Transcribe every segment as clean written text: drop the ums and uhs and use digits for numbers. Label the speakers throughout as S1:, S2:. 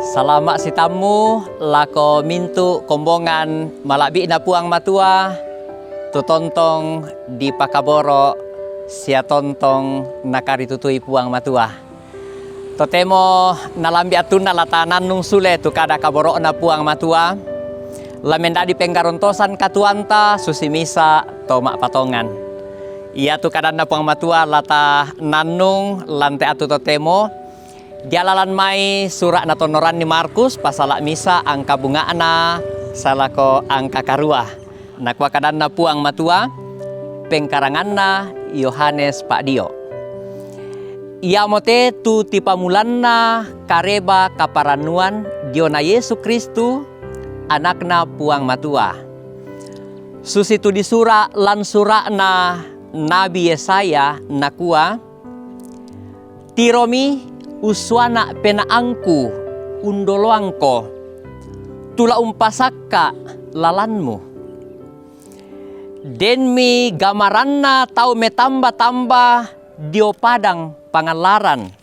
S1: Salamat si tamu lako mintu kombongan malabi na puang matua tutontong di pakaboro sia tontong nakaritutui puang matua. Totemo nalambi atuna latanan nung sule tu kada kaboro na puang matua. Lamenda di penggarontosan katuanta susimisa tomak patongan. Ia tu kada na puang matua lata nanung lante atu totemo. Dialalan mai surat na tonoran ni Markus pasala misa angka bunga na salako angka karua. Nakwa kadan na puang matua pengkarangan na Yohanes Pakdio. Ia mote tu tipamulan na kareba kaparanuan Diona Yesu Kristu anakna puang matua. Susitu di surah lan surah na Nabi Yesaya nakua tiromi uswana penaangku undoloangko tula umpasakka lalanmu denmi gamaranna tau metamba-tamba dio padang pangalaran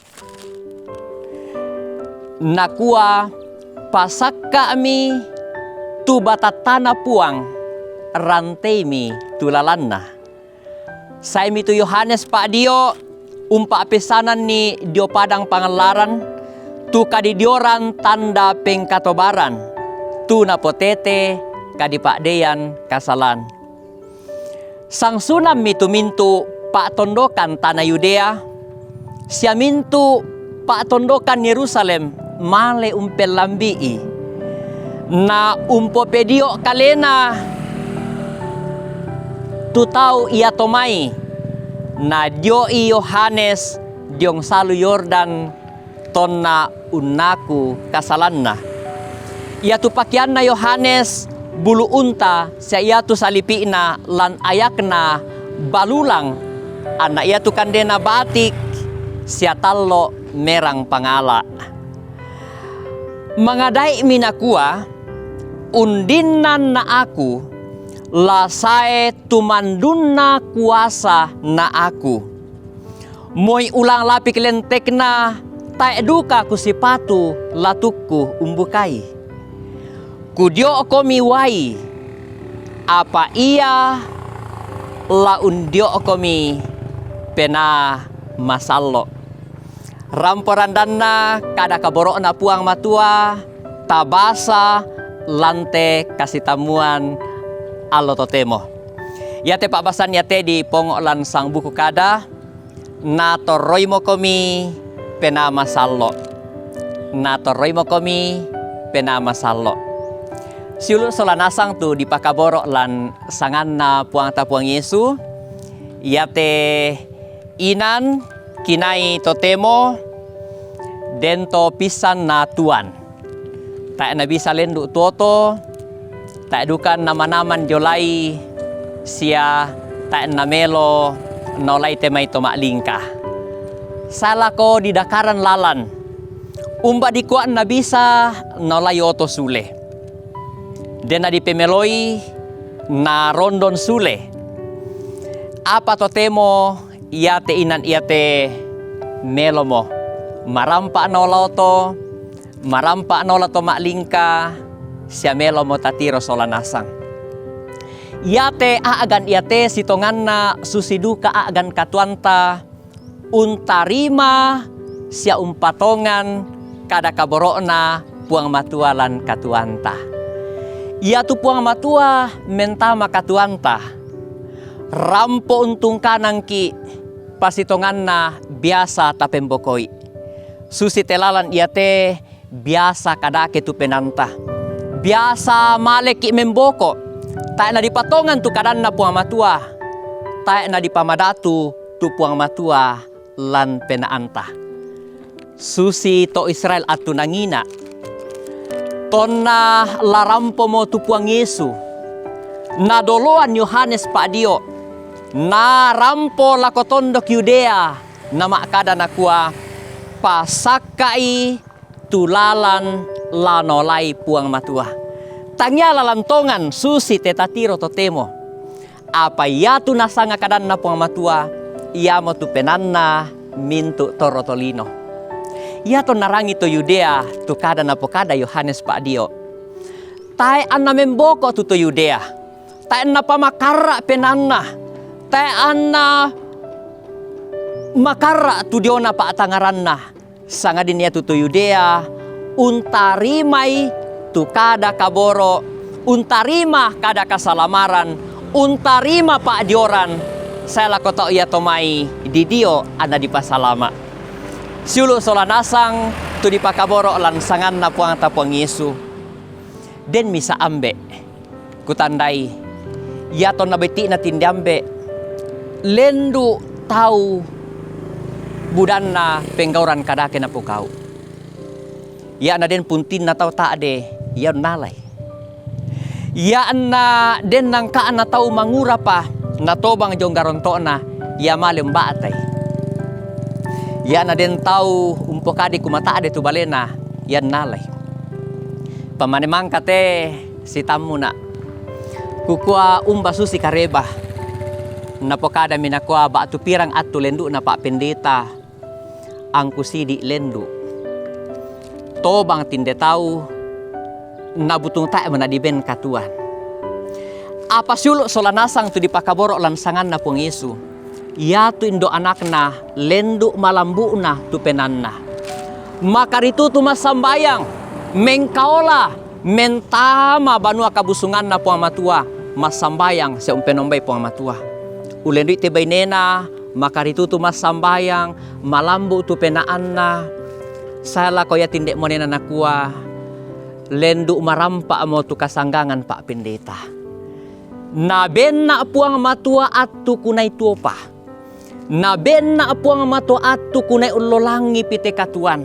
S1: nakua pasakka mi tu batatana puang ranteimi tulalanna saimi tu Yohanes Pakdio umpa pesanan ni dio padang pangalaran tu kadidioran tanda pengkatobaran tu napotete kadipakdean kasalan sang sunam mitu mintu pak tondokan tanah Yudea sia mintu pak tondokan Yerusalem male umpel lambii na umpopedio kalena tu tau ia tomai na dioi Yohanes diong salu Yordan tonna unnaku kasalanna. Ia tu pakianna Yohanes bulu unta sia ia tu salipina lan ayakna balulang anak ia tu kandena batik sia tallo merang pangala. Mangadai minakua undinnan na aku lasae tumandunna kuasa na aku. Moy ulang lapik lentekna tae duka kusipatu latukku umbukai. Kudio komi wai apa ia la undio komi pena masallo. Ramporandanna kada kaboro na puang matua tabasa lante kasitamuan alo totemo. Yate pak basan yate di pongolan sang buku kada na toroimo komi pena masallo. Na toroimo komi pena masallo. Siulu solanasang tu di pakaboro lan sanganna puang ta puang Yesu. Yate inan kinai totemo dento pisan na tuan. Tak na bisa lendu toto tak dukan nama-naman jolai sia tak namelo nolai temai tomak lingkah. Salah ko di dakaran lalan. Umba di kuan na bisa nolai oto sule. Dena di pemeloi na rondon sule. Apa to temo iate inan iate melomo. Marampa noloto, marampa nolato mak lingkah. Sia melo mo tatiro solanasang. Iate aagan iate sitonganna susiduka aagan katuanta untarima sia umpatongan kada kaborona puang matua lan katuanta. Ia tu puang matua mentama katuanta. Rampo untung kanang ki pasitonganna biasa tapembokoi. Susi telalan iate biasa kadake tu penanta. Biasa maleki memboko. Tak na dipatongan tu kadan na puang matua. Tak na dipamadatu tu puang matua lan penaanta. Susi to Israel atu nangina. Tonna larampo mo tu puang Yesu. Na doloan Yohanes Pakdio. Na rampo lakotondok Yudea. Nama kada nakua pasakai tulalan lanolai puang matua. Tangya lalantongan susi tetatiro totemo. Apa ia tu nasanga kadan na puang matua. Ia mo tu penanna mintu torotolino. Ia to narangi to Yudea tu kada na pokada Yohanes pa dio. Tai anna memboko tu to Yudea. Tai anna pamakara penanna. Tai anna makara tu diona pa atangaranna. Sangadin ia tu to Yudea untarimai tu kada kaboro, untarima kada kasalamaran, untarima pa dioran. Saya lakota ia tomai di dio ada di pasalama. Siulu solanasang tu di pakaboro lansangan na puang tapuang Yesu. Den misa ambe kutandai yato na beti na tindambe lendu tau budan na penggauran kadake na pukau. Ya na den puntin na tau taade ya nalay. Ya na den nang kaan na tau mangura pa na tobang jong garonto na ya malem baatay. Ya na den tau umpokadi kumataade tu balena yan nalay. Pamanemang kate si tamu na kukua susi kareba na pokada minakua batu pirang atu lendu na pak pendeta ang kusidi lendu tobang tinde tau na butung tae menadiben katuan apa siuluk solanasang tu di pakaboro lansangan na pung Yesu. Ya tu indo anakna lendu malambu na tu penanna. Makaritu tu masambayang mengkaola mentama banua kabusungan na puang matua masambayang sa umpenombay puang matua. Ulendu ite bainena makaritu tu masambayang malambu tu penaanna. Sala ko ya tindek mo nena nakua lendu marampa mo tu kasanggangan pak pendeta. Naben na puang matua atu kunay tuopa. Naben na puang matua atu kunay ulolangi pite katuan.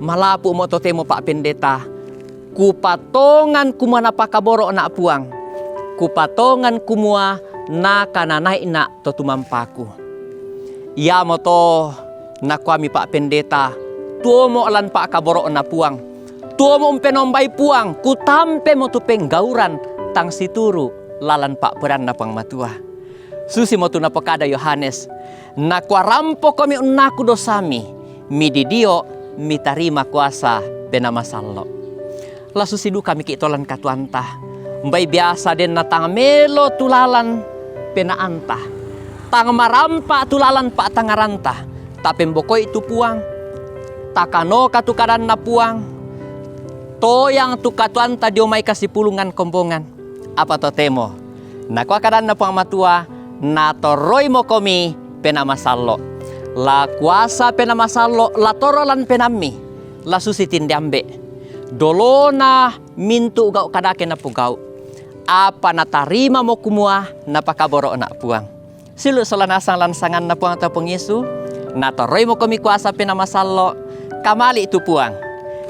S1: Malapu mo to temo pak pendeta. Kupatongan kumua na pakaboro na puang. Kupatongan kumua na kananay na to tumampaku. Ya mo to na kuami pak pendeta. Tuo mo alan pakaboro na puang. Tuo mo umpenombay puang. Kutampe mo tu penggauran tang situru lalan pak peran na pang matua. Susi mo tu na pokada Yohanes. Na kuarampo kami unaku dosami. Mididio mitarima kuasa penamasallo. Lasu sidu kami kitolan katuanta. Mbay biasa den na tang melo tulalan penaanta. Tang marampa tulalan pa tangaranta. Tapembokoy itu puang. Takano katukaran na puang. Toyang tu katuanta diomay kasipulungan kombongan. Apa to temo? Nakuakadan na puang matua. Natoroy mo kami penamasallo. La kuasa penamasallo la torolan penami. La susitin diambe. Dolona mintu gau kadake na pugau. Apa natarima mo kumua napakaboro na puang. Silu solanasang lansangan na puang tapong Yesu. Natoroy mo kami kuasa penamasallo. Kamali itu puang.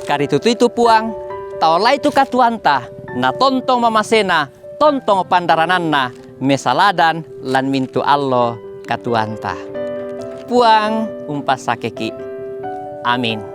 S1: Karitutu itu puang. Taulay itu katuanta. Na tontong mamasena. Tontong pandaranan na. Mesaladan lan mintu allo katuanta. Puang umpas sakeki. Amin.